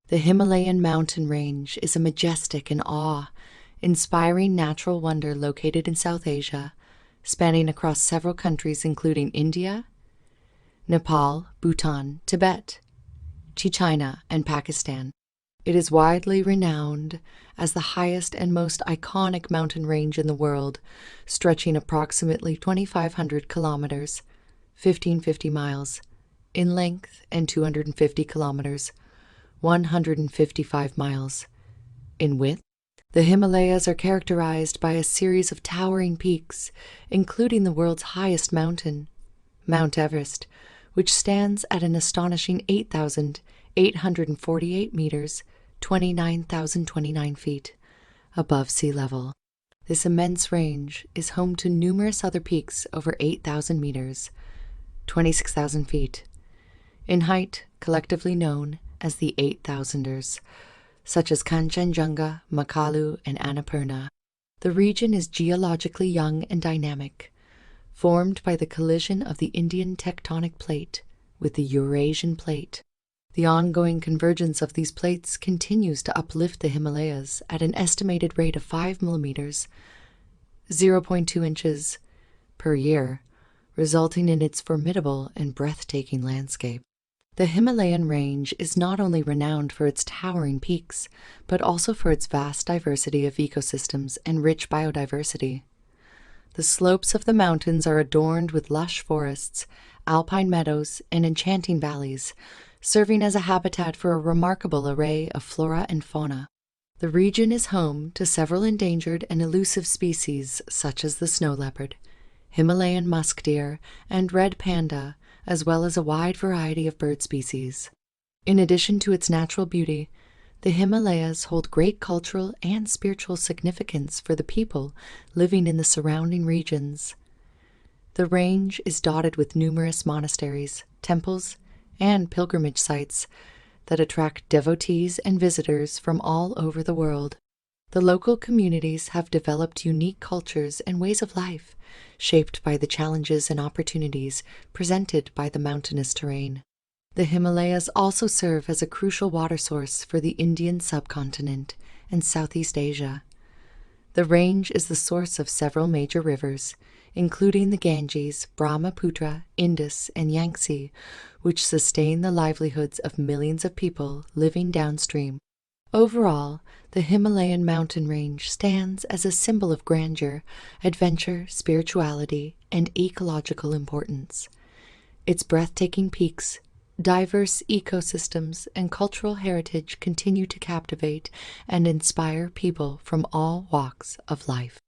The Himalayan mountain range is a majestic and awe-inspiring natural wonder located in South Asia, spanning across several countries including India, Nepal, Bhutan, Tibet, China, and Pakistan. It is widely renowned as the highest and most iconic mountain range in the world, stretching approximately 2,500 kilometers, 1,550 miles, in length and 250 kilometers, 155 miles, in width. The Himalayas are characterized by a series of towering peaks, including the world's highest mountain, Mount Everest, which stands at an astonishing 8,848 meters, 29,029 feet, above sea level. This immense range is home to numerous other peaks over 8,000 meters, 26,000 feet, in height, collectively known as the 8,000ers, such as Kanchenjunga, Makalu, and Annapurna. The region is geologically young and dynamic, formed by the collision of the Indian tectonic plate with the Eurasian plate. The ongoing convergence of these plates continues to uplift the Himalayas at an estimated rate of 5 millimeters, 0.2 inches, per year, resulting in its formidable and breathtaking landscape. The Himalayan range is not only renowned for its towering peaks, but also for its vast diversity of ecosystems and rich biodiversity. The slopes of the mountains are adorned with lush forests, alpine meadows, and enchanting valleys, serving as a habitat for a remarkable array of flora and fauna. The region is home to several endangered and elusive species such as the snow leopard, Himalayan musk deer, and red panda, as well as a wide variety of bird species. In addition to its natural beauty, the Himalayas hold great cultural and spiritual significance for the people living in the surrounding regions. The range is dotted with numerous monasteries, temples, and pilgrimage sites that attract devotees and visitors from all over the world. The local communities have developed unique cultures and ways of life, shaped by the challenges and opportunities presented by the mountainous terrain. The Himalayas also serve as a crucial water source for the Indian subcontinent and Southeast Asia. The range is the source of several major rivers, including the Ganges, Brahmaputra, Indus, and Yangtze, which sustain the livelihoods of millions of people living downstream. Overall, the Himalayan mountain range stands as a symbol of grandeur, adventure, spirituality, and ecological importance. Its breathtaking peaks, diverse ecosystems, and cultural heritage continue to captivate and inspire people from all walks of life.